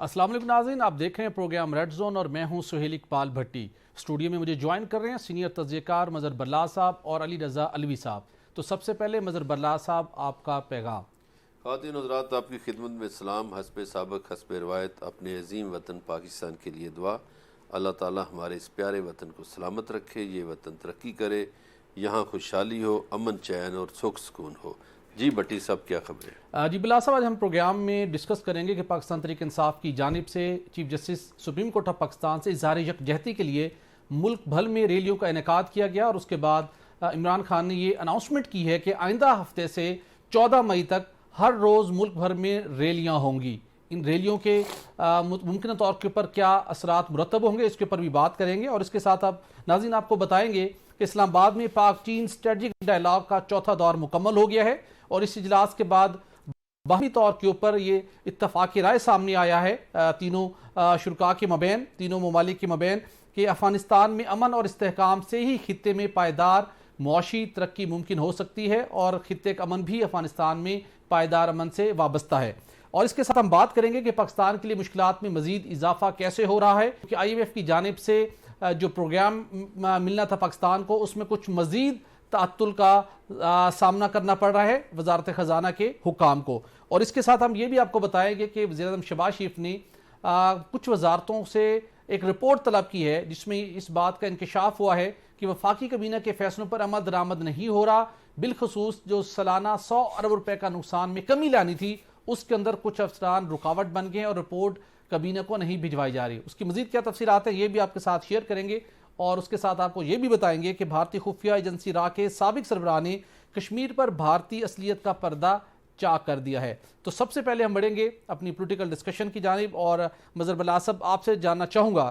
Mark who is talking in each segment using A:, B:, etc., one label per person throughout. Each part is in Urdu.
A: السلام علیکم ناظرین، آپ دیکھ رہے ہیں پروگرام ریڈ زون اور میں ہوں سہیل اقبال بھٹی۔ اسٹوڈیو میں مجھے جوائن کر رہے ہیں سینئر تجزیہ کار مظہر برلا صاحب اور علی رضا علوی صاحب۔ تو سب سے پہلے مظہر برلا صاحب، آپ کا پیغام۔
B: خواتین حضرات، آپ کی خدمت میں سلام۔ حسب سابق حسب روایت اپنے عظیم وطن پاکستان کے لیے دعا۔ اللہ تعالی ہمارے اس پیارے وطن کو سلامت رکھے، یہ وطن ترقی کرے، یہاں خوشحالی ہو، امن چین اور سکھ سکون ہو۔ جی بھٹی صاحب، کیا خبر ہے؟
A: جی برلا صاحب، آج ہم پروگرام میں ڈسکس کریں گے کہ پاکستان تحریک انصاف کی جانب سے chief justice supreme court of Pakistan سے اظہار یکجہتی کے لیے ملک بھر میں ریلیوں کا انعقاد کیا گیا، اور اس کے بعد عمران خان نے یہ اناؤنسمنٹ کی ہے کہ آئندہ ہفتے سے 14 مئی تک ہر روز ملک بھر میں ریلیاں ہوں گی۔ ان ریلیوں کے ممکنہ طور کے اوپر کیا اثرات مرتب ہوں گے، اس کے اوپر بھی بات کریں گے، اور اس کے ساتھ اب ناظرین آپ کو بتائیں گے کہ اسلام آباد میں پاک چین اسٹریٹجک ڈائلاگ کا چوتھا دور مکمل ہو گیا ہے، اور اس اجلاس کے بعد باہمی طور کے اوپر یہ اتفاق رائے سامنے آیا ہے تینوں شرکاء کے مابین، تینوں ممالک کے مابین، کہ افغانستان میں امن اور استحکام سے ہی خطے میں پائیدار معاشی ترقی ممکن ہو سکتی ہے، اور خطے کا امن بھی افغانستان میں پائیدار امن سے وابستہ ہے۔ اور اس کے ساتھ ہم بات کریں گے کہ پاکستان کے لیے مشکلات میں مزید اضافہ کیسے ہو رہا ہے، کیونکہ آئی ایم ایف کی جانب سے جو پروگرام ملنا تھا پاکستان کو، اس میں کچھ مزید تعطل کا سامنا کرنا پڑ رہا ہے وزارت خزانہ کے حکام کو۔ اور اس کے ساتھ ہم یہ بھی آپ کو بتائیں گے کہ وزیر اعظم شہباز شریف نے کچھ وزارتوں سے ایک رپورٹ طلب کی ہے، جس میں اس بات کا انکشاف ہوا ہے کہ وفاقی کابینہ کے فیصلوں پر عمل درآمد نہیں ہو رہا، بالخصوص جو سالانہ 100 ارب روپے کا نقصان میں کمی لانی تھی، اس کے اندر کچھ افسران رکاوٹ بن گئے اور رپورٹ کابینہ کو نہیں بھجوائی جا رہی۔ اس کی مزید کیا تفصیلات ہیں، یہ بھی آپ کے ساتھ شیئر کریں گے، اور اس کے ساتھ آپ کو یہ بھی بتائیں گے کہ بھارتی خفیہ ایجنسی را کے سابق سربراہ نے کشمیر پر بھارتی اصلیت کا پردہ چاک کر دیا ہے۔ تو سب سے پہلے ہم بڑھیں گے اپنی پولیٹیکل ڈسکشن کی جانب، اور مظہر برلا صاحب آپ سے جاننا چاہوں گا،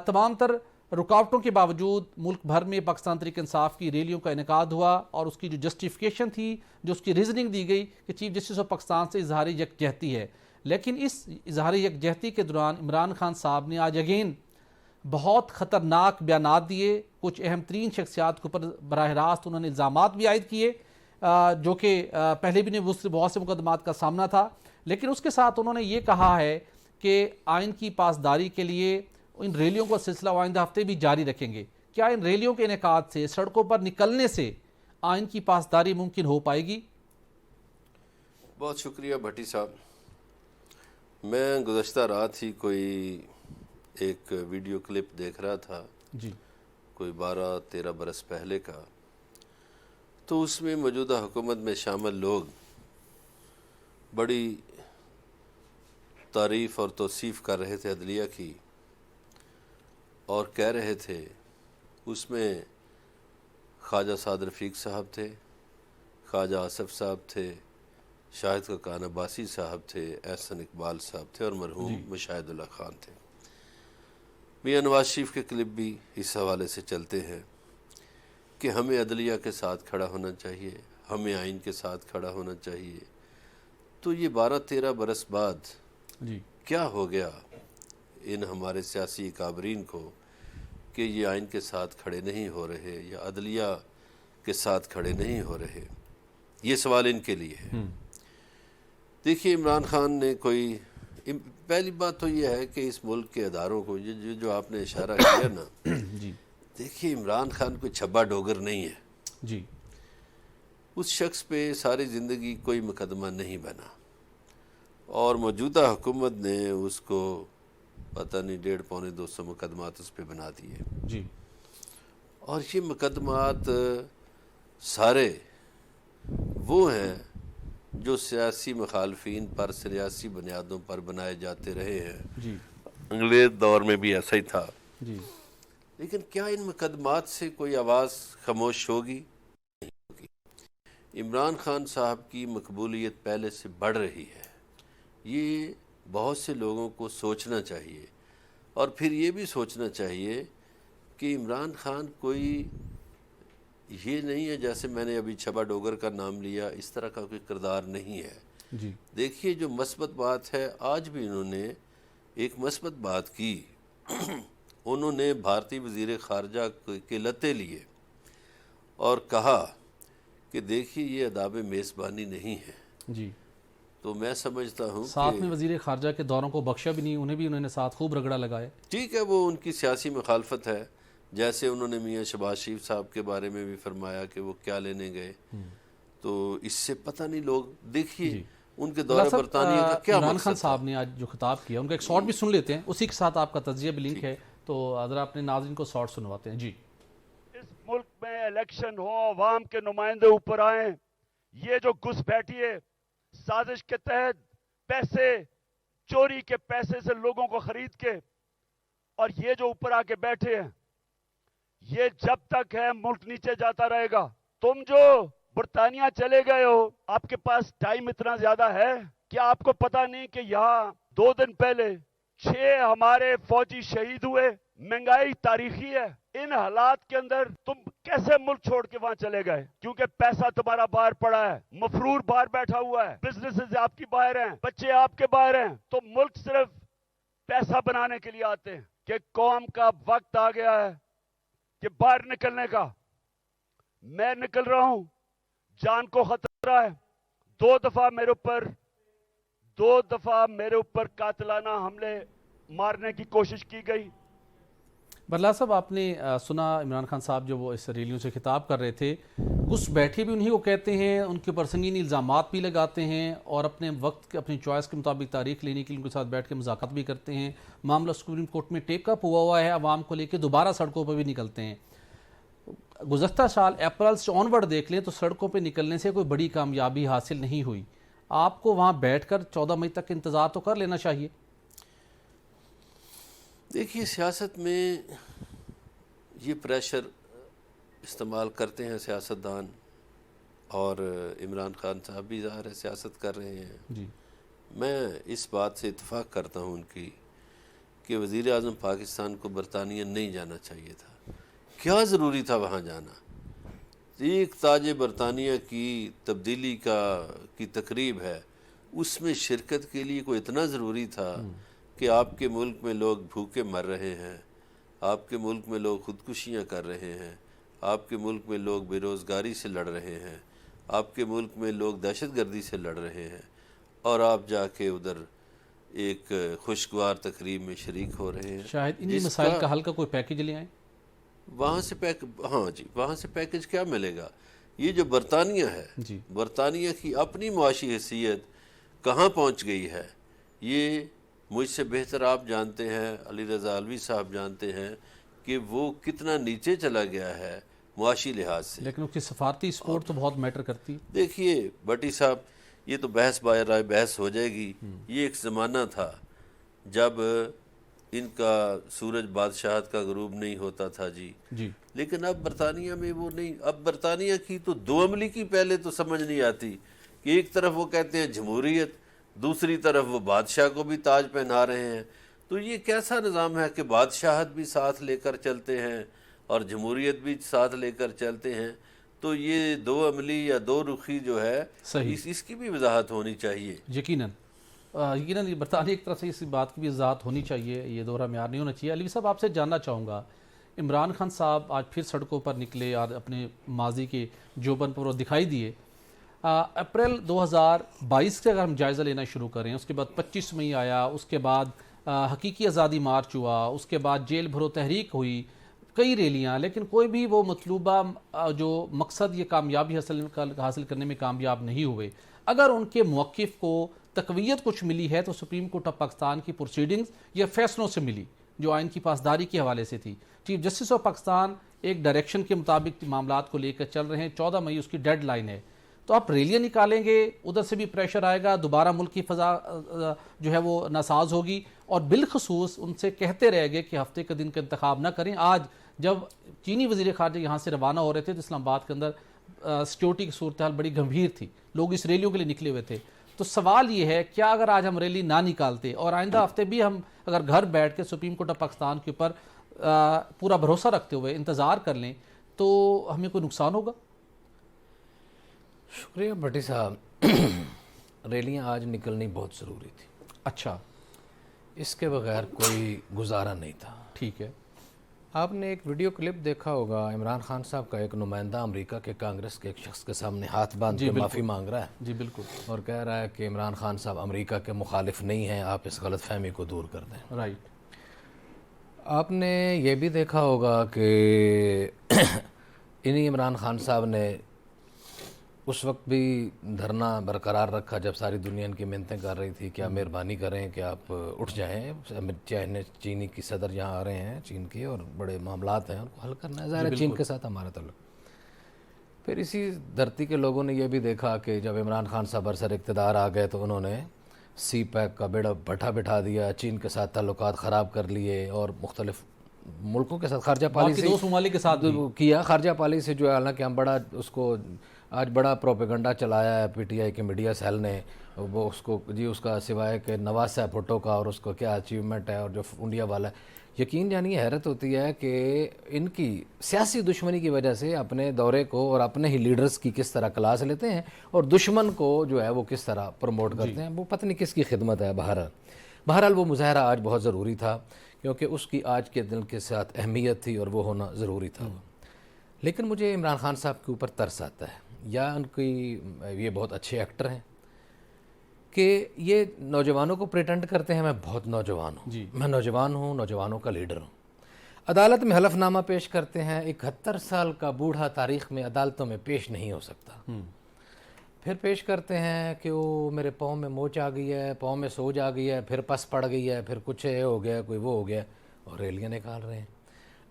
A: تمام تر رکاوٹوں کے باوجود ملک بھر میں پاکستان تحریک انصاف کی ریلیوں کا انعقاد ہوا، اور اس کی جو جسٹیفیکیشن تھی، جو اس کی ریزننگ دی گئی کہ چیف جسٹس آف پاکستان سے اظہار یکجہتی ہے، لیکن اس اظہار یکجہتی کے دوران عمران خان صاحب نے آج اگین بہت خطرناک بیانات دیے، کچھ اہم ترین شخصیات کے اوپر براہ راست انہوں نے الزامات بھی عائد کیے، جو کہ پہلے بھی بہت سے مقدمات کا سامنا تھا، لیکن اس کے ساتھ انہوں نے یہ کہا ہے کہ آئین کی پاسداری کے لیے ان ریلیوں کا سلسلہ آئندہ ہفتے بھی جاری رکھیں گے۔ کیا ان ریلیوں کے انعقاد سے، سڑکوں پر نکلنے سے آئین کی پاسداری ممکن ہو پائے گی؟
B: بہت شکریہ بھٹی صاحب۔ میں گزشتہ رات ہی کوئی ایک ویڈیو کلپ دیکھ رہا تھا،
A: جی،
B: کوئی 12-13 برس پہلے کا، تو اس میں موجودہ حکومت میں شامل لوگ بڑی تعریف اور توصیف کر رہے تھے عدلیہ کی، اور کہہ رہے تھے، اس میں خواجہ سعد رفیق صاحب تھے، خواجہ آصف صاحب تھے، شاہد خاقان عباسی صاحب تھے، احسن اقبال صاحب تھے، اور مرحوم مشاہد اللہ خان تھے۔ میاں نواز شریف کے کلپ بھی اس حوالے سے چلتے ہیں کہ ہمیں عدلیہ کے ساتھ کھڑا ہونا چاہیے، ہمیں آئین کے ساتھ کھڑا ہونا چاہیے۔ تو یہ 12-13 برس بعد کیا ہو گیا ان ہمارے سیاسی اکابرین کو کہ یہ آئین کے ساتھ کھڑے نہیں ہو رہے، یا عدلیہ کے ساتھ کھڑے نہیں ہو رہے؟ یہ سوال ان کے لیے ہے۔ دیکھیے، عمران خان نے پہلی بات تو یہ ہے کہ اس ملک کے اداروں کو جو آپ نے اشارہ کیا نا، دیکھیے عمران خان کوئی چھبا ڈوگر نہیں ہے۔
A: جی،
B: اس شخص پہ ساری زندگی کوئی مقدمہ نہیں بنا، اور موجودہ حکومت نے اس کو پتہ نہیں 150-200 مقدمات اس پہ بنا دیے۔
A: جی،
B: اور یہ مقدمات سارے وہ ہیں جو سیاسی مخالفین پر سیاسی بنیادوں پر بنائے جاتے رہے ہیں۔
A: جی،
B: انگریز دور میں بھی ایسا ہی تھا۔
A: جی،
B: لیکن کیا ان مقدمات سے کوئی آواز خاموش ہوگی؟ نہیں ہوگی۔ عمران خان صاحب کی مقبولیت پہلے سے بڑھ رہی ہے، یہ بہت سے لوگوں کو سوچنا چاہیے، اور پھر یہ بھی سوچنا چاہیے کہ عمران خان کوئی یہ نہیں ہے جیسے میں نے ابھی چھبا ڈوگر کا نام لیا، اس طرح کا کوئی کردار نہیں ہے۔
A: جی،
B: دیکھیے، جو مثبت بات ہے، آج بھی انہوں نے ایک مثبت بات کی، انہوں نے بھارتی وزیر خارجہ کے لتے لیے اور کہا کہ دیکھیے یہ آداب میزبانی نہیں ہے۔
A: جی،
B: تو تو میں سمجھتا ہوں
A: ساتھ میں وزیر خارجہ کے دوروں کو بخشا بھی نہیں، انہوں نے ساتھ خوب رگڑا لگایا.
B: ٹھیک ہے، وہ ان کی سیاسی مخالفت ہے، جیسے انہوں نے میاں شہباز شریف صاحب کے بارے میں بھی فرمایا کہ وہ کیا لینے گئے. تو اس سے پتہ نہیں، لوگ دیکھیے ان کے دورہ برطانیہ کا کیا
A: عمران
B: مقصد
A: خان
B: تھا.
A: صاحب نے آج جو خطاب کیا، ان کا ایک شارٹ بھی سن لیتے ہیں، اسی کے ساتھ آپ کا تجزیہ بھی لنک ہے، تو ذرا اپنے ناظرین کو شارٹ سنواتے ہیں. جی.
C: اس ملک میں الیکشن ہو، عوام کے نمائندے اوپر آئیں، یہ جو گھس بیٹھی ہے سازش کے تحت پیسے، چوری کے پیسے سے لوگوں کو خرید کے، اور یہ جو اوپر آ کے بیٹھے ہیں، یہ جب تک ہے ملک نیچے جاتا رہے گا. تم جو برطانیہ چلے گئے ہو، آپ کے پاس ٹائم اتنا زیادہ ہے؟ کیا آپ کو پتا نہیں کہ یہاں 2 دن پہلے 6 ہمارے فوجی شہید ہوئے؟ مہنگائی تاریخی ہے. ان حالات کے اندر تم کیسے ملک چھوڑ کے وہاں چلے گئے؟ کیونکہ پیسہ تمہارا باہر پڑا ہے، مفرور باہر بیٹھا ہوا ہے، بزنسز آپ کی باہر ہیں، بچے آپ کے باہر ہیں. تو ملک صرف پیسہ بنانے کے لیے آتے ہیں کہ قوم کا وقت آ گیا ہے کہ باہر نکلنے کا. میں نکل رہا ہوں، جان کو خطرہ ہے. 2 دفعہ میرے اوپر قاتلانہ حملے مارنے کی کوشش کی گئی.
A: برلا صاحب، آپ نے سنا عمران خان صاحب جو وہ اس ریلیوں سے خطاب کر رہے تھے، گھس بیٹھے بھی انہی کو کہتے ہیں، ان کے اوپر سنگین الزامات بھی لگاتے ہیں، اور اپنے وقت اپنی چوائس کے مطابق تاریخ لینے کے لیے ان کے ساتھ بیٹھ کے مذاکرات بھی کرتے ہیں. معاملہ سپریم کورٹ میں ٹیک اپ ہوا ہے، عوام کو لے کے دوبارہ سڑکوں پہ بھی نکلتے ہیں. گزشتہ سال اپریل سے آنورڈ دیکھ لیں تو سڑکوں پہ نکلنے سے کوئی بڑی کامیابی حاصل نہیں ہوئی. آپ کو وہاں بیٹھ کر 14 مئی تک انتظار تو کر لینا چاہیے.
B: دیکھیے، سیاست میں یہ پریشر استعمال کرتے ہیں سیاستدان، اور عمران خان صاحب بھی ظاہر ہے سیاست کر رہے ہیں.
A: جی.
B: میں اس بات سے اتفاق کرتا ہوں ان کی کہ وزیر اعظم پاکستان کو برطانیہ نہیں جانا چاہیے تھا. کیا ضروری تھا وہاں جانا؟ ایک تاج برطانیہ کی تبدیلی کی تقریب ہے، اس میں شرکت کے لیے کوئی اتنا ضروری تھا کہ آپ کے ملک میں لوگ بھوکے مر رہے ہیں، آپ کے ملک میں لوگ خودکشیاں کر رہے ہیں، آپ کے ملک میں لوگ بے روزگاری سے لڑ رہے ہیں، آپ کے ملک میں لوگ دہشت گردی سے لڑ رہے ہیں، اور آپ جا کے ادھر ایک خوشگوار تقریب میں شریک ہو رہے ہیں.
A: شاید انہی مسائل کا حل کا کوئی پیکج لے آئیں.
B: وہاں سے وہاں سے پیکج کیا ملے گا؟ یہ جو برطانیہ ہے،
A: جی.
B: برطانیہ کی اپنی معاشی حیثیت کہاں پہنچ گئی ہے، یہ مجھ سے بہتر آپ جانتے ہیں، علی رضا علوی صاحب جانتے ہیں کہ وہ کتنا نیچے چلا گیا ہے معاشی لحاظ سے.
A: لیکن اس کی سفارتی سپورٹ تو بہت میٹر کرتی ہے.
B: دیکھیے بٹی صاحب، یہ تو بحث بائے رائے بحث ہو جائے گی. یہ ایک زمانہ تھا جب ان کا سورج بادشاہت کا غروب نہیں ہوتا تھا جی. لیکن اب برطانیہ میں وہ نہیں. اب برطانیہ کی تو 2 عملی کی پہلے تو سمجھ نہیں آتی کہ ایک طرف وہ کہتے ہیں جمہوریت، دوسری طرف وہ بادشاہ کو بھی تاج پہنا رہے ہیں. تو یہ کیسا نظام ہے کہ بادشاہت بھی ساتھ لے کر چلتے ہیں اور جمہوریت بھی ساتھ لے کر چلتے ہیں؟ تو یہ 2 عملی یا 2 رخی جو ہے، اس کی بھی وضاحت ہونی چاہیے.
A: یقیناً برطانیہ ایک طرف سے اس بات کی بھی وضاحت ہونی چاہیے، یہ دورہ معیار نہیں ہونا چاہیے. علی صاحب، آپ سے جاننا چاہوں گا، عمران خان صاحب آج پھر سڑکوں پر نکلے اور اپنے ماضی کے جوبن پر وہ دکھائی دیے. اپریل 2022 سے اگر ہم جائزہ لینا شروع کریں، اس کے بعد 25 مئی آیا، اس کے بعد حقیقی آزادی مارچ ہوا، اس کے بعد جیل بھرو تحریک ہوئی، کئی ریلیاں، لیکن کوئی بھی وہ مطلوبہ جو مقصد یہ کامیابی حاصل کرنے میں کامیاب نہیں ہوئے. اگر ان کے موقف کو تقویت کچھ ملی ہے تو سپریم کورٹ آف پاکستان کی پروسیڈنگز یا فیصلوں سے ملی جو آئین کی پاسداری کے حوالے سے تھی. چیف جسٹس آف پاکستان ایک ڈائریکشن کے مطابق معاملات کو لے کر چل رہے ہیں. 14 مئی اس کی ڈیڈ لائن ہے. تو آپ ریلیاں نکالیں گے، ادھر سے بھی پریشر آئے گا، دوبارہ ملک کی فضا جو ہے وہ ناساز ہوگی، اور بالخصوص ان سے کہتے رہے گے کہ ہفتے کے دن کا انتخاب نہ کریں. آج جب چینی وزیر خارجہ یہاں سے روانہ ہو رہے تھے تو اسلام آباد کے اندر سیکیورٹی کی صورتحال بڑی گمبھیر تھی، لوگ اس ریلیوں کے لیے نکلے ہوئے تھے. تو سوال یہ ہے، کیا اگر آج ہم ریلی نہ نکالتے اور آئندہ ہفتے بھی ہم اگر گھر بیٹھ کے سپریم کورٹ آف پاکستان کے اوپر پورا بھروسہ رکھتے ہوئے انتظار کر لیں تو ہمیں کوئی نقصان ہوگا؟
D: شکریہ بھٹی صاحب. ریلیاں آج نکلنی بہت ضروری تھی.
A: اچھا.
D: اس کے بغیر کوئی گزارا نہیں تھا.
A: ٹھیک ہے.
D: آپ نے ایک ویڈیو کلپ دیکھا ہوگا، عمران خان صاحب کا ایک نمائندہ امریکہ کے کانگریس کے ایک شخص کے سامنے ہاتھ باندھ کے معافی مانگ رہا ہے
A: جی بالکل،
D: اور کہہ رہا ہے کہ عمران خان صاحب امریکہ کے مخالف نہیں ہیں، آپ اس غلط فہمی کو دور کر دیں.
A: رائٹ.
D: آپ نے یہ بھی دیکھا ہوگا کہ انہی عمران خان صاحب نے اس وقت بھی دھرنا برقرار رکھا جب ساری دنیا ان کی منتیں کر رہی تھی کہ آپ مہربانی کریں کہ آپ اٹھ جائیں، چینی کی صدر یہاں آ رہے ہیں، چین کے، اور بڑے معاملات ہیں ان کو حل کرنا ہے، ظاہر ہے چین کے ساتھ ہمارا تعلق. پھر اسی دھرتی کے لوگوں نے یہ بھی دیکھا کہ جب عمران خان صاحب برسر اقتدار آ گئے تو انہوں نے سی پیک کا بیڑا بٹھا دیا، چین کے ساتھ تعلقات خراب کر لیے اور مختلف ملکوں کے ساتھ خارجہ پالیسی
A: دوست ممالک کے ساتھ
D: کیا. خارجہ پالیسی جو ہے، حالانکہ ہم بڑا اس کو آج بڑا پروپیگنڈا چلایا ہے پی ٹی آئی کے میڈیا سیل نے، وہ اس کو جی اس کا سوائے کہ نواز صاحب بھٹو کا اور اس کو کیا اچیومنٹ ہے اور جو انڈیا والا ہے، یقین جانیے حیرت ہوتی ہے کہ ان کی سیاسی دشمنی کی وجہ سے اپنے دورے کو اور اپنے ہی لیڈرز کی کس طرح کلاس لیتے ہیں اور دشمن کو جو ہے وہ کس طرح پروموٹ کرتے ہیں. وہ پتہ نہیں کس کی خدمت ہے. بہرحال وہ مظاہرہ آج بہت ضروری تھا کیونکہ اس کی آج کے دن کے ساتھ اہمیت تھی اور وہ ہونا ضروری تھا. لیکن مجھے عمران خان صاحب کے اوپر ترس آتا ہے، یا ان کی یہ بہت اچھے ایکٹر ہیں کہ یہ نوجوانوں کو پریٹنڈ کرتے ہیں میں بہت نوجوان ہوں، میں نوجوان ہوں، نوجوانوں کا لیڈر ہوں. عدالت میں حلف نامہ پیش کرتے ہیں، 71 سال کا بوڑھا تاریخ میں عدالتوں میں پیش نہیں ہو سکتا. پھر پیش کرتے ہیں کہ وہ میرے پاؤں میں موچ آ گئی ہے، پاؤں میں سوج آ گئی ہے، پھر پس پڑ گئی ہے، پھر کچھ یہ ہو گیا، کوئی وہ ہو گیا، اور ریلیاں نکال رہے ہیں.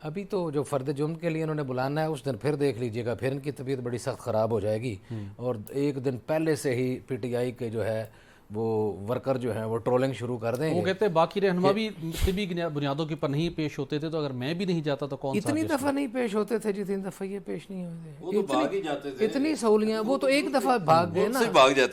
D: ابھی تو جو فرد جرم کے لیے انہوں نے بلانا ہے اس دن پھر دیکھ لیجئے گا، پھر ان کی طبیعت بڑی سخت خراب ہو جائے گی. اور ایک دن پہلے سے ہی پی ٹی آئی کے جو ہے وہ ورکر جو ہیں وہ ٹرولنگ شروع کر دیں گے.
A: وہ کہتے ہیں باقی رہنما بھی طبی بنیادوں کے پر نہیں پیش ہوتے تھے، تو اگر میں بھی نہیں جاتا تو کون سا؟
D: اتنی دفعہ نہیں پیش ہوتے تھے جتنی دفعہ یہ پیش نہیں ہوتے تھے. اتنی سہولیاں، وہ تو ایک دفعہ بھاگ گئے نا،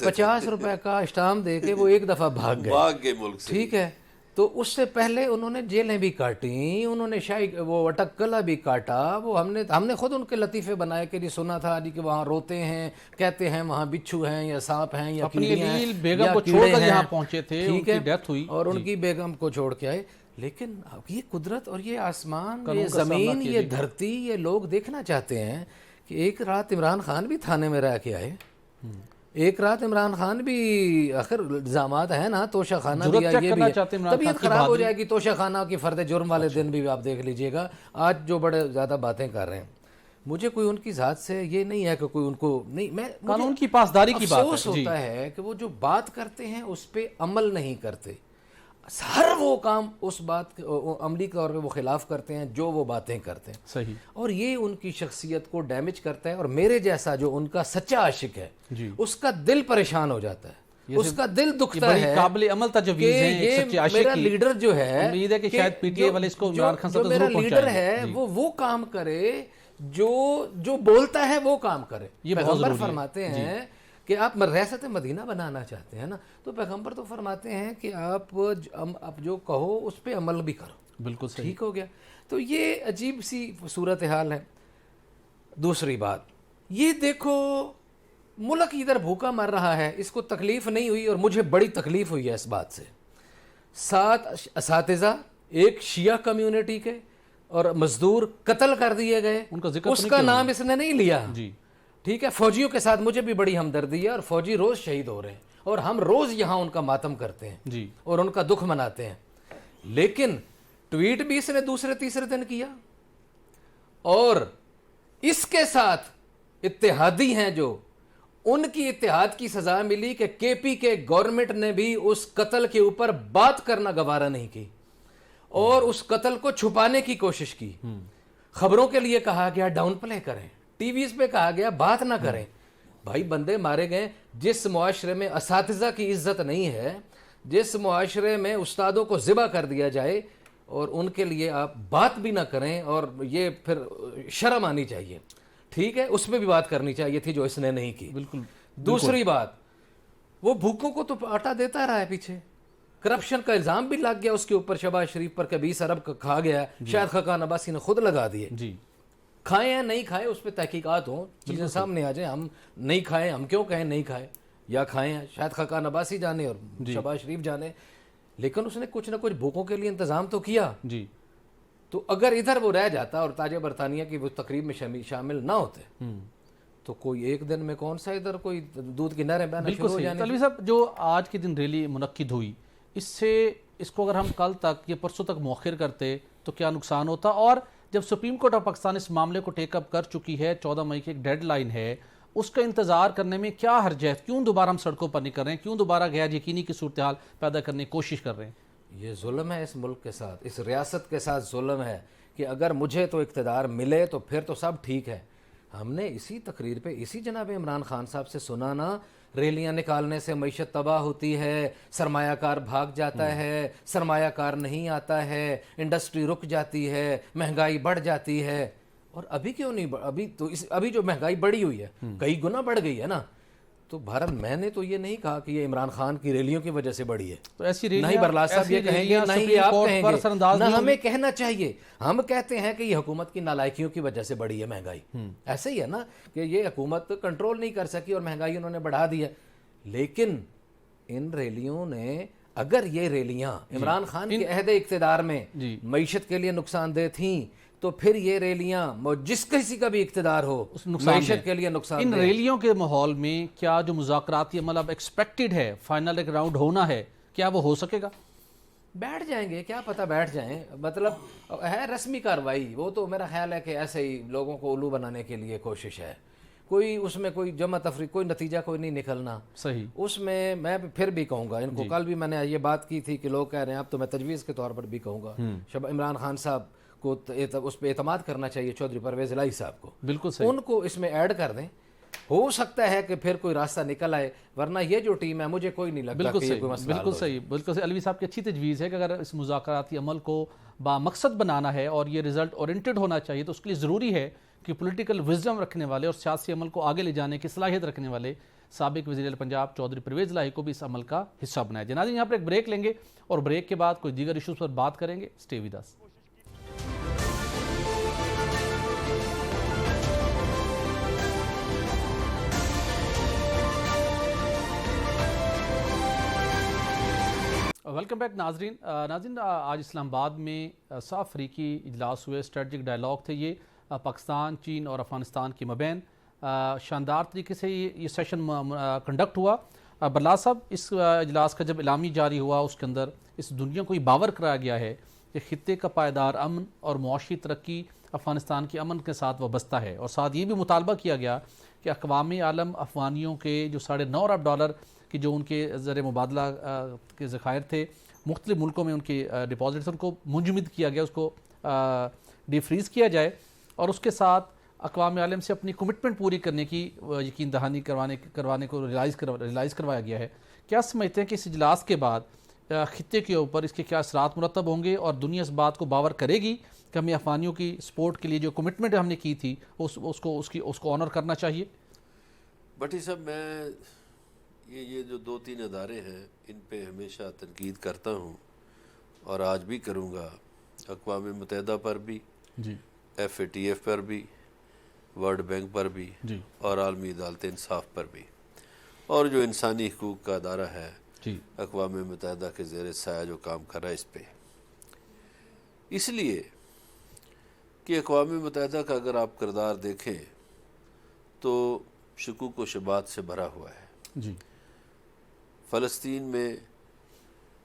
D: 50 روپے کا اسٹامپ دے کے وہ ایک دفعہ بھاگ گئے
B: ملک سے.
D: ٹھیک ہے، تو اس سے پہلے انہوں نے جیلیں بھی کاٹیں، انہوں نے وہ اٹکلا بھی کاٹا. وہ ہم نے خود ان کے لطیفے بنائے کہ جی سنا تھا جی کہ وہاں روتے ہیں، کہتے ہیں وہاں بچھو ہیں یا سانپ ہیں یا کیڑے ہیں،
A: بیگم کو چھوڑ کر یہاں پہنچے تھے، ان کی ڈیتھ ہوئی
D: اور ان کی بیگم کو چھوڑ کے آئے. لیکن یہ قدرت اور یہ آسمان، یہ زمین، یہ دھرتی، یہ لوگ دیکھنا چاہتے ہیں کہ ایک رات عمران خان بھی تھانے میں رہ کے آئے، ایک رات عمران خان بھی، آخر الزامات ہیں نا، توشہ خانہ بھی، یہ بھی طبیعت خراب ہو جائے گی. توشہ خانہ کی فرد جرم والے دن بھی آپ دیکھ لیجئے گا. آج جو بڑے زیادہ باتیں کر رہے ہیں، مجھے کوئی ان کی ذات سے یہ نہیں ہے کہ کوئی ان کو نہیں، میں
A: قانون کی پاسداری کی بات
D: افسوس ہوتا ہے کہ وہ جو بات کرتے ہیں اس پہ عمل نہیں کرتے. ہر وہ کام اس بات عملی طور پہ وہ خلاف کرتے ہیں جو وہ باتیں کرتے ہیں.
A: صحیح.
D: اور یہ ان کی شخصیت کو ڈیمیج کرتا ہے، اور میرے جیسا جو ان کا سچا عاشق ہے اس کا دل پریشان ہو جاتا ہے، اس کا دل دکھتا ہے.
A: قابل عمل تجویز ہے ایک سچے عاشق کی.
D: میرا لیڈر جو ہے،
A: امید ہے کہ شاید پی ٹی آئی والے اس کو عمران خان صاحب تک
D: میرا
A: ضرور
D: لیڈر
A: پہنچائیں
D: ہے وہ کام کرے جو بولتا ہے وہ کام کرے.
A: یہ بہت
D: پیغمبر
A: ضروری ہے.
D: فرماتے ہیں کہ آپ ریاست مدینہ بنانا چاہتے ہیں نا، تو پیغمبر تو فرماتے ہیں کہ آپ جو کہو اس پہ عمل بھی کرو.
A: بالکل صحیح.
D: ٹھیک ہو گیا. تو یہ عجیب سی صورتحال ہے. دوسری بات یہ دیکھو، ملک ادھر بھوکا مر رہا ہے، اس کو تکلیف نہیں ہوئی، اور مجھے بڑی تکلیف ہوئی ہے اس بات سے. 7 اساتذہ ایک شیعہ کمیونٹی کے اور مزدور قتل کر دیے گئے،
A: ان کا ذکر
D: اس کا نام اس نے نہیں لیا.
A: جی
D: ٹھیک ہے. فوجیوں کے ساتھ مجھے بھی بڑی ہمدردی ہے، اور فوجی روز شہید ہو رہے ہیں اور ہم روز یہاں ان کا ماتم کرتے ہیں
A: جی
D: اور ان کا دکھ مناتے ہیں. لیکن ٹویٹ بھی اس نے دوسرے تیسرے دن کیا، اور اس کے ساتھ اتحادی ہیں جو، ان کی اتحاد کی سزا ملی کہ کے پی کے گورنمنٹ نے بھی اس قتل کے اوپر بات کرنا گوارا نہیں کی اور اس قتل کو چھپانے کی کوشش کی. خبروں کے لیے کہا گیا ڈاؤن پلے کریں، ٹی ویز پہ کہا گیا بات نہ کریں. بھائی بندے مارے گئے. جس معاشرے میں اساتذہ کی عزت نہیں ہے، جس معاشرے میں استادوں کو ذبح کر دیا جائے اور ان کے لیے آپ بات بھی نہ کریں، اور یہ پھر شرم آنی چاہیے. ٹھیک ہے، اس پہ بھی بات کرنی چاہیے تھی جو اس نے نہیں کی.
A: بالکل.
D: دوسری بات، وہ بھوکوں کو تو آٹا دیتا رہا ہے پیچھے. کرپشن کا الزام بھی لگ گیا اس کے اوپر، شہباز شریف پر کہ 20 ارب کھا گیا. شاید خاقان عباسی نے خود لگا دیے.
A: جی
D: کھائے ہیں نہیں کھائے اس پہ تحقیقات ہوں، چیزیں سامنے آ جائیں. ہم نہیں کھائے، ہم کیوں کہیں نہیں کھائے، یا کھائے ہیں، شاید خاقان عباسی جانے اور شہباز شریف جانے. لیکن اس نے کچھ نہ کچھ بھوکوں کے لیے انتظام تو کیا.
A: جی
D: تو اگر ادھر وہ رہ جاتا اور تاج برطانیہ کی وہ تقریب میں شامل نہ ہوتے تو کوئی ایک دن میں کون سا ادھر کوئی دودھ کی نہریں بہنا شروع ہو جانے.
A: تلوی صاحب جو آج کے دن ریلی منعقد ہوئی اس کو اگر ہم کل تک یا پرسوں تک مؤخر کرتے تو کیا نقصان ہوتا؟ اور جب سپریم کورٹ آف پاکستان اس معاملے کو ٹیک اپ کر چکی ہے، 14 مئی کی ایک ڈیڈ لائن ہے، اس کا انتظار کرنے میں کیا حرج ہے؟ کیوں دوبارہ ہم سڑکوں پر نہیں کر رہے ہیں؟ کیوں دوبارہ غیر یقینی کی صورتحال پیدا کرنے کی کوشش کر رہے ہیں؟
D: یہ ظلم ہے اس ملک کے ساتھ، اس ریاست کے ساتھ ظلم ہے کہ اگر مجھے تو اقتدار ملے تو پھر تو سب ٹھیک ہے. ہم نے اسی تقریر پہ اسی جناب عمران خان صاحب سے سنا نا، ریلیاں نکالنے سے معیشت تباہ ہوتی ہے، سرمایہ کار بھاگ جاتا ہے، سرمایہ کار نہیں آتا ہے، انڈسٹری رک جاتی ہے، مہنگائی بڑھ جاتی ہے. اور ابھی کیوں نہیں؟ ابھی جو مہنگائی بڑھی ہوئی ہے کئی گنا بڑھ گئی ہے نا. تو بھارت، میں نے تو یہ نہیں کہا کہ یہ عمران خان کی ریلیوں کی وجہ سے بڑھی ہے،
A: تو ایسی
D: نہ ہی برلا صاحب یہ کہیں گے، نہ ہی یہ آپ کہیں گے، نہ ہمیں کہنا چاہیے. ہم کہتے ہیں کہ یہ حکومت کی نالائکیوں کی وجہ سے بڑھی ہے مہنگائی. ایسے ہی ہے نا کہ یہ حکومت کنٹرول نہیں کر سکی اور مہنگائی انہوں نے بڑھا دی ہے. لیکن ان ریلیوں نے، اگر یہ ریلیاں عمران خان کے عہد اقتدار میں معیشت کے لیے نقصان دہ تھیں تو پھر یہ ریلیاں جس کسی کا بھی اقتدار ہو معیشت کے لیے نقصان دہ.
A: ان ریلیوں کے ماحول میں کیا جو مذاکراتی عمل اب ایکسپیکٹڈ ہے، فائنل ایک راؤنڈ ہونا ہے، کیا وہ ہو سکے گا؟
D: بیٹھ جائیں گے، کیا پتہ بیٹھ جائیں. مطلب ہے رسمی کاروائی، وہ تو میرا خیال ہے کہ ایسے ہی لوگوں کو الو بنانے کے لیے کوشش ہے. کوئی اس میں کوئی جمع تفریق، کوئی نتیجہ کوئی نہیں نکلنا.
A: صحیح.
D: اس میں میں پھر بھی کہوں گا ان کو، کل بھی میں نے یہ بات کی تھی کہ لوگ کہہ رہے ہیں، اب تو میں تجویز کے طور پر بھی کہوں گا، عمران خان صاحب کو اس پہ اعتماد کرنا چاہیے، چودھری پرویز الہی صاحب کو.
A: بالکل صحیح.
D: ان کو اس میں ایڈ کر دیں، ہو سکتا ہے کہ پھر کوئی راستہ نکل آئے، ورنہ یہ جو ٹیم ہے مجھے کوئی نہیں لگتا کہ یہ کوئی مسئلہ.
A: بالکل صحیح. بالکل صحیح. الوی صاحب کی اچھی تجویز ہے کہ اگر اس مذاکراتی عمل کو با مقصد بنانا ہے اور یہ رزلٹ اورینٹڈ ہونا چاہیے تو اس کے لیے ضروری ہے کہ پولیٹیکل وزڈم رکھنے والے اور سیاسی عمل کو آگے لے جانے کی صلاحیت رکھنے والے سابق وزیر اعلیٰ پنجاب چودھری پرویز الہی کو بھی اس عمل کا حصہ بنایا جائے. ناظرین، یہاں پر ایک بریک لیں گے اور بریک کے بعد کوئی دیگر ایشوز پر بات کریں گے. Stay with us. Welcome back ناظرین. آج اسلام آباد میں صاف افریقی اجلاس ہوئے، اسٹریٹجک ڈائلاگ تھے. یہ پاکستان، چین اور افغانستان کے مابین شاندار طریقے سے یہ سیشن کنڈکٹ ہوا. برلا صاحب، اس اجلاس کا جب اعلامیہ جاری ہوا اس کے اندر اس دنیا کو یہ باور کرایا گیا ہے کہ خطے کا پائیدار امن اور معاشی ترقی افغانستان کے امن کے ساتھ وابستہ ہے، اور ساتھ یہ بھی مطالبہ کیا گیا کہ اقوام عالم افغانیوں کے جو $9.5 ارب کی جو ان کے زر مبادلہ کے ذخائر تھے مختلف ملکوں میں ان کے ڈپازٹس، ان کو منجمد کیا گیا، اس کو ڈی فریز کیا جائے، اور اس کے ساتھ اقوام عالم سے اپنی کمٹمنٹ پوری کرنے کی یقین دہانی کروانے کو ریلائز کروایا گیا ہے. کیا سمجھتے ہیں کہ اس اجلاس کے بعد خطے کے اوپر اس کے کیا اثرات مرتب ہوں گے، اور دنیا اس بات کو باور کرے گی کہ ہمیں افغانیوں کی سپورٹ کے لیے جو کمٹمنٹ ہم نے کی تھی اس کو آنر کرنا چاہیے؟
B: بٹی صاحب، میں یہ جو 2-3 ادارے ہیں ان پہ ہمیشہ تنقید کرتا ہوں اور آج بھی کروں گا. اقوام متحدہ پر بھی،
A: جی،
B: FATF پر بھی، ورلڈ بینک پر بھی،
A: جی،
B: اور عالمی عدالت انصاف پر بھی، اور جو انسانی حقوق کا ادارہ ہے
A: جی،
B: اقوام متحدہ کے زیر سایہ جو کام کر رہا ہے اس پہ. اس لیے کہ اقوام متحدہ کا اگر آپ کردار دیکھیں تو شکوک و شبہات سے بھرا ہوا ہے.
A: جی.
B: فلسطین میں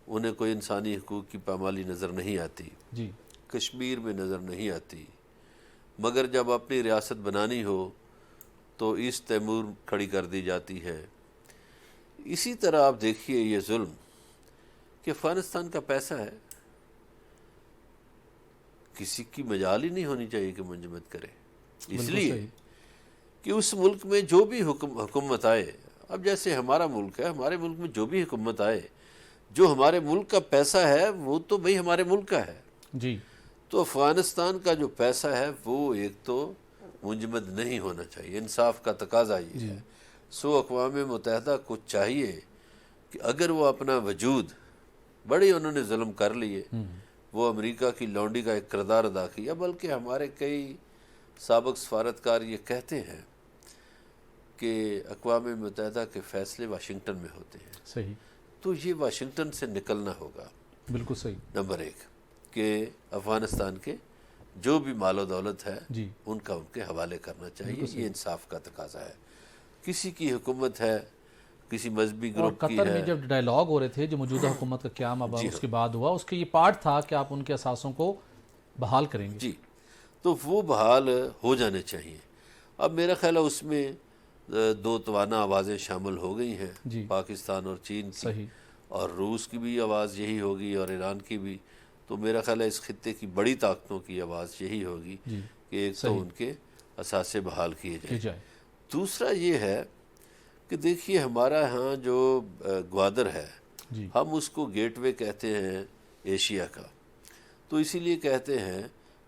B: انہیں کوئی انسانی حقوق کی پامالی نظر نہیں آتی،
A: جی،
B: کشمیر میں نظر نہیں آتی، مگر جب اپنی ریاست بنانی ہو تو ایسٹ تیمور کھڑی کر دی جاتی ہے. اسی طرح آپ دیکھیے یہ ظلم کہ افغانستان کا پیسہ ہے، کسی کی مجال ہی نہیں ہونی چاہیے کہ منجمد کرے، اس لیے کہ اس ملک میں جو بھی حکومت آئے، اب جیسے ہمارا ملک ہے، ہمارے ملک میں جو بھی حکومت آئے، جو ہمارے ملک کا پیسہ ہے وہ تو بھئی ہمارے ملک کا ہے.
A: جی.
B: تو افغانستان کا جو پیسہ ہے وہ ایک تو منجمد نہیں ہونا چاہیے. انصاف کا تقاضا یہ ہے. سو اقوام متحدہ کو چاہیے کہ اگر وہ اپنا وجود، بڑے انہوں نے ظلم کر لیے، وہ امریکہ کی لونڈی کا ایک کردار ادا کیا، بلکہ ہمارے کئی سابق سفارتکار یہ کہتے ہیں کہ اقوام متحدہ کے فیصلے واشنگٹن میں ہوتے ہیں.
A: صحیح.
B: تو یہ واشنگٹن سے نکلنا ہوگا.
A: بالکل صحیح.
B: نمبر 1 کہ افغانستان کے جو بھی مال و دولت ہے
A: جی
B: ان کا ان کے حوالے کرنا چاہیے. یہ انصاف کا تقاضا ہے. کسی کی حکومت ہے, کسی مذہبی
A: اور
B: گروپ کی
A: قطر میں
B: ہے.
A: جب ڈائیلاگ ہو رہے تھے جو موجودہ حکومت کا قیام اب اس کے بعد ہوا, اس کے یہ پارٹ تھا کہ آپ ان کے اثاثوں کو بحال کریں گے.
B: جی, تو وہ بحال ہو جانے چاہیے. اب میرا خیال ہے اس میں دو توانا آوازیں شامل ہو گئی ہیں,
A: جی
B: پاکستان اور چین کی,
A: صحیح.
B: اور روس کی بھی آواز یہی ہوگی اور ایران کی بھی. تو میرا خیال ہے اس خطے کی بڑی طاقتوں کی آواز یہی ہوگی
A: جی
B: کہ ایک تو ان کے اثاثے بحال کیے
A: کی
B: جائیں.
A: جائے.
B: دوسرا یہ ہے کہ دیکھیے ہمارا یہاں جو گوادر ہے,
A: جی
B: ہم اس کو گیٹ وے کہتے ہیں ایشیا کا. تو اسی لیے کہتے ہیں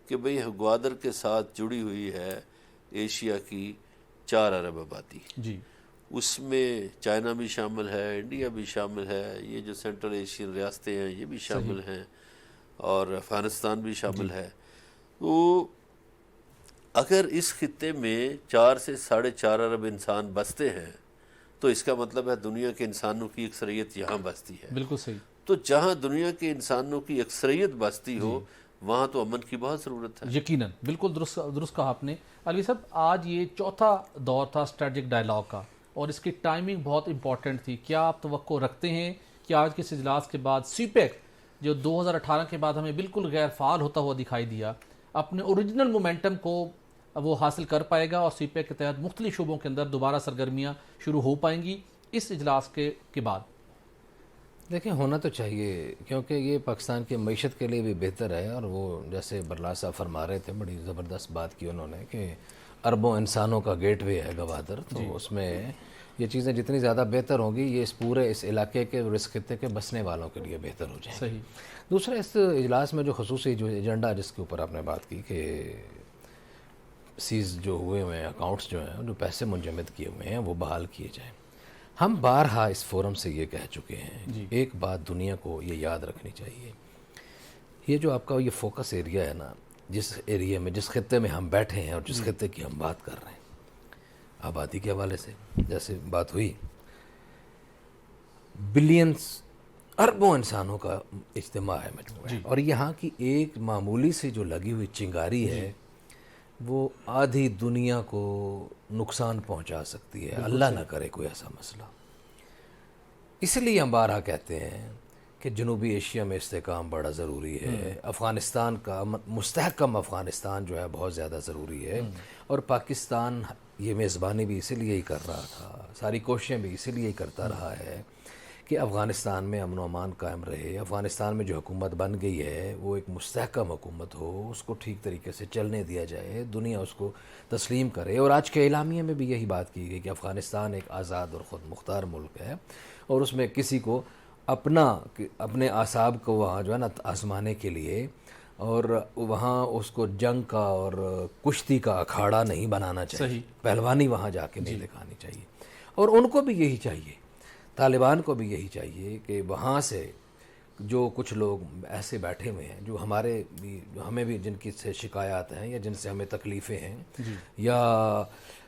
B: کہ بھئی گوادر کے ساتھ جڑی ہوئی ہے ایشیا کی 4 ارب آبادی.
A: جی
B: اس میں چائنا بھی شامل ہے, انڈیا بھی شامل ہے, یہ جو سینٹرل ایشین ریاستیں ہیں یہ بھی شامل ہیں, اور افغانستان بھی شامل ہے. تو اگر اس خطے میں 4 سے 4.5 ارب انسان بستے ہیں تو اس کا مطلب ہے دنیا کے انسانوں کی اکثریت یہاں بستی ہے.
A: بالکل صحیح.
B: تو جہاں دنیا کے انسانوں کی اکثریت بستی ہو وہاں تو امن کی بہت ضرورت ہے.
A: یقیناً بالکل درست کہا آپ نے. علوی صاحب, آج یہ چوتھا دور تھا اسٹریٹجک ڈائیلاگ کا, اور اس کی ٹائمنگ بہت امپورٹنٹ تھی. کیا آپ توقع رکھتے ہیں کہ آج کے اس اجلاس کے بعد سی پیک جو 2018 کے بعد ہمیں بالکل غیر فعال ہوتا ہوا دکھائی دیا, اپنے اوریجنل مومنٹم کو وہ حاصل کر پائے گا, اور سی پیک کے تحت مختلف شعبوں کے اندر دوبارہ سرگرمیاں شروع ہو پائیں گی اس اجلاس کے بعد؟
D: دیکھیں, ہونا تو چاہیے, کیونکہ یہ پاکستان کی معیشت کے لیے بھی بہتر ہے. اور وہ جیسے برلا صاحب فرما رہے تھے, بڑی زبردست بات کی انہوں نے کہ اربوں انسانوں کا گیٹ وے ہے گوادر. تو اس میں یہ چیزیں جتنی زیادہ بہتر ہوں گی, یہ اس علاقے کے اور اس خطے کے بسنے والوں کے لیے بہتر ہو جائیں.
A: صحیح.
D: دوسرا, اس اجلاس میں جو خصوصی جو ایجنڈا جس کے اوپر آپ نے بات کی کہ سیز جو ہوئے ہیں اکاؤنٹس جو ہیں, جو پیسے منجمد کیے ہوئے ہیں وہ بحال کیے جائیں. ہم بارہا اس فورم سے یہ کہہ چکے ہیں, ایک بات دنیا کو یہ یاد رکھنی چاہیے, یہ جو آپ کا یہ فوکس ایریا ہے نا, جس ایریا میں جس خطے میں ہم بیٹھے ہیں اور جس خطے کی ہم بات کر رہے ہیں, آبادی کے حوالے سے جیسے بات ہوئی, بلینز اربوں انسانوں کا اجتماع ہے مجموعہ, اور یہاں کی ایک معمولی سی جو لگی ہوئی چنگاری ہے وہ آدھی دنیا کو نقصان پہنچا سکتی ہے. اللہ نہ کرے کوئی ایسا مسئلہ. اس لیے ہم بارہا کہتے ہیں کہ جنوبی ایشیا میں استحکام بڑا ضروری ہے. افغانستان کا مستحکم افغانستان جو ہے بہت زیادہ ضروری ہے. اور پاکستان یہ میزبانی بھی اسی لیے ہی کر رہا تھا, ساری کوششیں بھی اسی لیے ہی کرتا رہا ہے کہ افغانستان میں امن و امان قائم رہے. افغانستان میں جو حکومت بن گئی ہے وہ ایک مستحکم حکومت ہو, اس کو ٹھیک طریقے سے چلنے دیا جائے, دنیا اس کو تسلیم کرے. اور آج کے اعلامیہ میں بھی یہی بات کی گئی کہ افغانستان ایک آزاد اور خود مختار ملک ہے, اور اس میں کسی کو اپنے اعصاب کو وہاں جو ہے نا آزمانے کے لیے اور وہاں اس کو جنگ کا اور کشتی کا اکھاڑا نہیں بنانا چاہیے. پہلوانی وہاں جا کے نہیں دکھانی چاہیے. اور ان کو بھی یہی چاہیے, طالبان کو بھی یہی چاہیے کہ وہاں سے جو کچھ لوگ ایسے بیٹھے ہوئے ہیں جو ہمیں بھی جن کی سے شکایات ہیں یا جن سے ہمیں تکلیفیں ہیں یا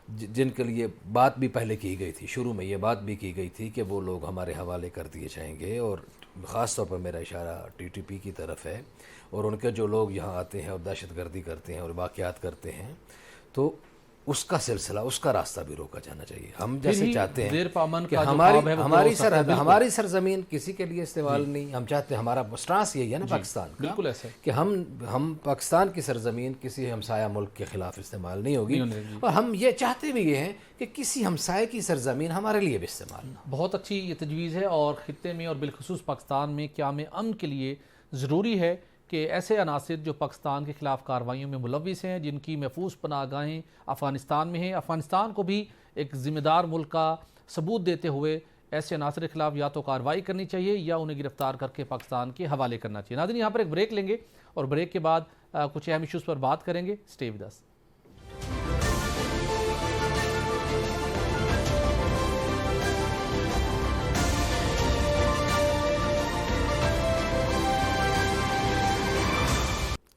D: جن کے لیے بات بھی پہلے کی گئی تھی, شروع میں یہ بات بھی کی گئی تھی کہ وہ لوگ ہمارے حوالے کر دیے جائیں گے. اور خاص طور پر میرا اشارہ ٹی ٹی پی کی طرف ہے, اور ان کے جو لوگ یہاں آتے ہیں اور دہشت گردی کرتے ہیں اور واقعات کرتے ہیں, تو اس کا سلسلہ, اس کا راستہ بھی روکا جانا چاہیے. ہم جیسے چاہتے ہیں کہ ہماری سرزمین کسی کے لیے استعمال نہیں. ہم چاہتے ہیں, ہمارا سٹانس یہی ہے نا پاکستان کا,
A: بالکل ایسا
D: کہ ہم پاکستان کی سرزمین کسی ہمسایہ ملک کے خلاف استعمال نہیں ہوگی. اور ہم یہ چاہتے بھی یہ ہیں کہ کسی ہمسائے کی سرزمین ہمارے لیے بھی استعمال نہ.
A: بہت اچھی یہ تجویز ہے, اور خطے میں اور بالخصوص پاکستان میں قیام امن کے لیے ضروری ہے کہ ایسے عناصر جو پاکستان کے خلاف کارروائیوں میں ملوث ہیں, جن کی محفوظ پناہ گاہیں افغانستان میں ہیں, افغانستان کو بھی ایک ذمہ دار ملک کا ثبوت دیتے ہوئے ایسے عناصر کے خلاف یا تو کارروائی کرنی چاہیے یا انہیں گرفتار کر کے پاکستان کے حوالے کرنا چاہیے. ناظرین, یہاں پر ایک بریک لیں گے اور بریک کے بعد کچھ اہم ایشوز پر بات کریں گے. Stay with us.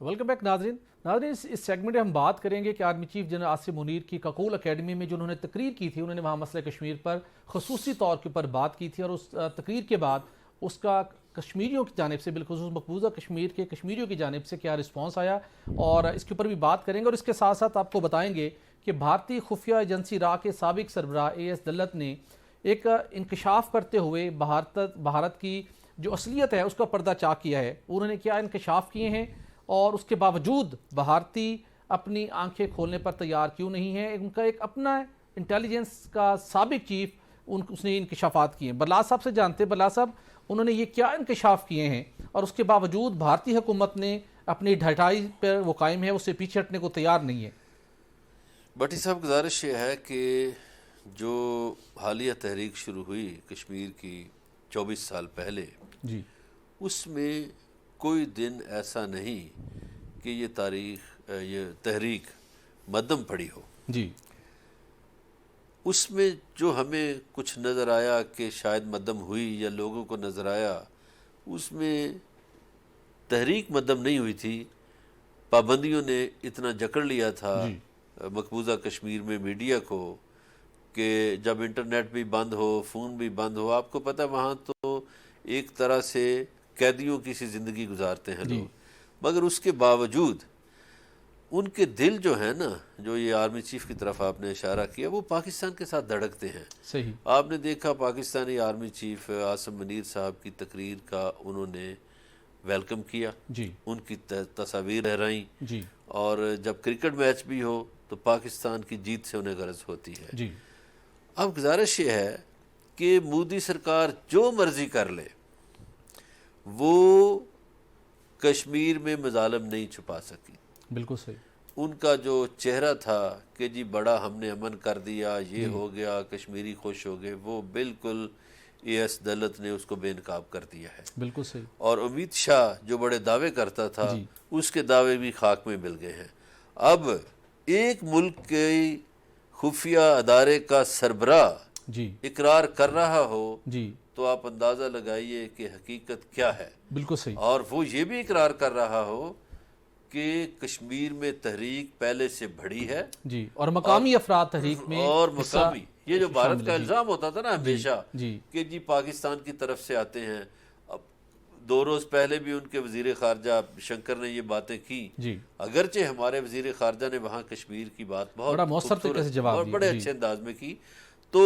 A: Welcome back ناظرین. اس سیگمنٹ میں ہم بات کریں گے کہ army chief general Asif Munir کی ککول اکیڈمی میں جو انہوں نے تقریر کی تھی, انہوں نے وہاں مسئلہ کشمیر پر خصوصی طور کے اوپر بات کی تھی, اور اس تقریر کے بعد اس کا کشمیریوں کی جانب سے، بالخصوص مقبوضہ کشمیر کے کشمیریوں کی جانب سے کیا رسپانس آیا، اور اس کے اوپر بھی بات کریں گے، اور اس کے ساتھ ساتھ آپ کو بتائیں گے کہ بھارتی خفیہ ایجنسی را کے سابق سربراہ اے ایس دلت نے ایک انکشاف کرتے ہوئے بھارت کی جو اصلیت ہے اس کا پردہ چاک کیا ہے. انہوں نے کیا انکشاف کیے ہیں، اور اس کے باوجود بھارتی اپنی آنکھیں کھولنے پر تیار کیوں نہیں ہے. ان کا ایک اپنا انٹیلیجنس کا سابق چیف اس نے انکشافات کیے ہیں. برلا صاحب سے جانتے ہیں. برلا صاحب، انہوں نے یہ کیا انکشاف کیے ہیں اور اس کے باوجود بھارتی حکومت نے اپنی ڈھٹائی پر وہ قائم ہے، اس سے پیچھے ہٹنے کو تیار نہیں ہے؟
B: بھٹی صاحب، گزارش یہ ہے کہ جو حالیہ تحریک شروع ہوئی کشمیر کی 24 سال پہلے،
A: جی،
B: اس میں کوئی دن ایسا نہیں کہ یہ تحریک مدم پڑی ہو.
A: جی،
B: اس میں جو ہمیں کچھ نظر آیا کہ شاید مدم ہوئی یا لوگوں کو نظر آیا، اس میں تحریک مدم نہیں ہوئی تھی. پابندیوں نے اتنا جکڑ لیا تھا مقبوضہ کشمیر میں میڈیا کو کہ جب انٹرنیٹ بھی بند ہو، فون بھی بند ہو، آپ کو پتہ وہاں تو ایک طرح سے قیدیوں کی سی زندگی گزارتے ہیں لوگ. مگر اس کے باوجود ان کے دل جو ہے نا، جو یہ آرمی چیف کی طرف آپ نے اشارہ کیا، وہ پاکستان کے ساتھ دھڑکتے ہیں.
A: صحیح.
B: آپ نے دیکھا پاکستانی آرمی چیف عاصم منیر صاحب کی تقریر کا انہوں نے ویلکم کیا،
A: جی،
B: ان کی تصاویر لہرائیں،
A: جی،
B: اور جب کرکٹ میچ بھی ہو تو پاکستان کی جیت سے انہیں غرض ہوتی ہے.
A: جی.
B: اب گزارش یہ ہے کہ مودی سرکار جو مرضی کر لے، وہ کشمیر میں مظالم نہیں چھپا سکی.
A: بالکل صحیح.
B: ان کا جو چہرہ تھا کہ جی بڑا ہم نے امن کر دیا، یہ ہو گیا، کشمیری خوش ہو گئے، وہ بالکل اے ایس دلت نے اس کو بے نقاب کر دیا ہے.
A: بالکل صحیح.
B: اور امت شاہ جو بڑے دعوے کرتا تھا، اس کے دعوے بھی خاک میں مل گئے ہیں. اب ایک ملک کے خفیہ ادارے کا سربراہ
A: جی
B: اقرار کر رہا ہو
A: جی
B: تو آپ اندازہ لگائیے کہ حقیقت کیا ہے.
A: بالکل صحیح.
B: اور وہ یہ بھی اقرار کر رہا ہو کہ کشمیر میں تحریک پہلے سے بڑھی ہے،
A: جی، اور مقامی افراد تحریک میں،
B: اور مقامی یہ جو بھارت کا الزام ہوتا تھا نا ہمیشہ کہ جی پاکستان کی طرف سے آتے ہیں. اب 2 روز پہلے بھی ان کے وزیر خارجہ شنکر نے یہ باتیں کی، اگرچہ ہمارے وزیر خارجہ نے وہاں کشمیر کی بات بہت
A: مؤثر طریقے سے جواب
B: اور
A: دیا،
B: بڑے اچھے انداز میں کی. تو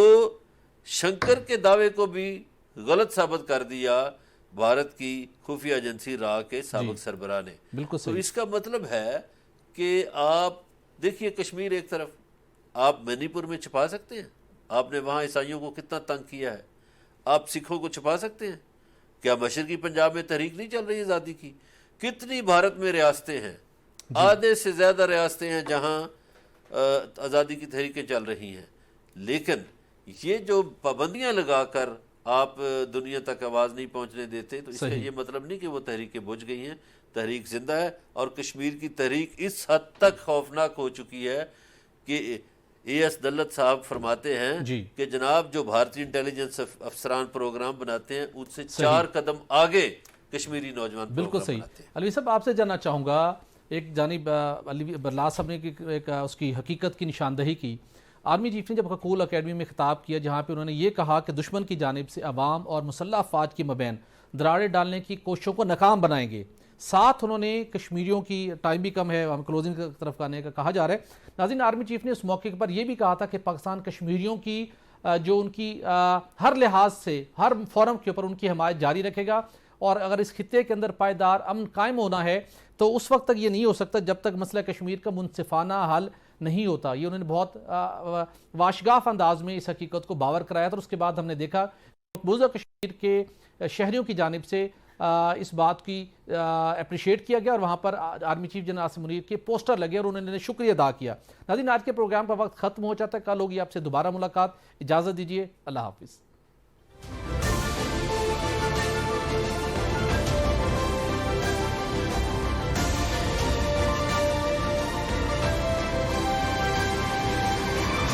B: شنکر کے دعوے کو بھی غلط ثابت کر دیا بھارت کی خفیہ ایجنسی را کے سابق سربراہ نے.
A: بالکل
B: تو
A: صحیح.
B: اس کا مطلب ہے کہ آپ دیکھیے کشمیر ایک طرف، آپ منی پور میں چھپا سکتے ہیں، آپ نے وہاں عیسائیوں کو کتنا تنگ کیا ہے. آپ سکھوں کو چھپا سکتے ہیں. کیا مشرقی پنجاب میں تحریک نہیں چل رہی آزادی کی؟ کتنی بھارت میں ریاستیں ہیں، آدھے سے زیادہ ریاستیں ہیں جہاں آزادی کی تحریکیں چل رہی ہیں. لیکن یہ جو پابندیاں لگا کر آپ دنیا تک آواز نہیں پہنچنے دیتے، تو اس کا یہ مطلب نہیں کہ وہ تحریکیں بجھ گئی ہیں. تحریک زندہ ہے، اور کشمیر کی تحریک اس حد تک خوفناک ہو چکی ہے کہ اے ایس دلت صاحب فرماتے ہیں کہ جناب جو بھارتی انٹیلیجنس افسران پروگرام بناتے ہیں ان سے 4 قدم آگے کشمیری نوجوان
A: بالکل صحیح. علوی صاحب، آپ سے جاننا چاہوں گا، ایک جانب برلا صاحب نے ایک اس کی حقیقت کی نشاندہی کی. آرمی چیف نے جب ککول اکیڈمی میں خطاب کیا، جہاں پہ انہوں نے یہ کہا کہ دشمن کی جانب سے عوام اور مسلح افواج کے مابین دراڑیں ڈالنے کی کوششوں کو ناکام بنائیں گے. ساتھ انہوں نے کشمیریوں کی، ٹائم بھی کم ہے، ہم کلوزنگ کی طرف آنے کا کہا جا رہا ہے. ناظرین، آرمی چیف نے اس موقع پر یہ بھی کہا تھا کہ پاکستان کشمیریوں کی جو ان کی ہر لحاظ سے ہر فورم کے اوپر ان کی حمایت جاری رکھے گا، اور اگر اس خطے کے اندر پائیدار امن قائم ہونا ہے تو اس وقت تک یہ نہیں ہو سکتا جب تک مسئلہ کشمیر کا منصفانہ حل نہیں ہوتا. یہ انہوں نے بہت واشگاف انداز میں اس حقیقت کو باور کرایا تھا. اور اس کے بعد ہم نے دیکھا مقبوضہ کشمیر کے شہریوں کی جانب سے اس بات کی اپریشیٹ کیا گیا، اور وہاں پر army chief general Asim Munir کے پوسٹر لگے اور انہوں نے شکریہ ادا کیا. ناظرین، آج کے پروگرام کا وقت ختم ہو جاتا ہے. کل ہوگی آپ سے دوبارہ ملاقات. اجازت دیجیے. اللہ حافظ.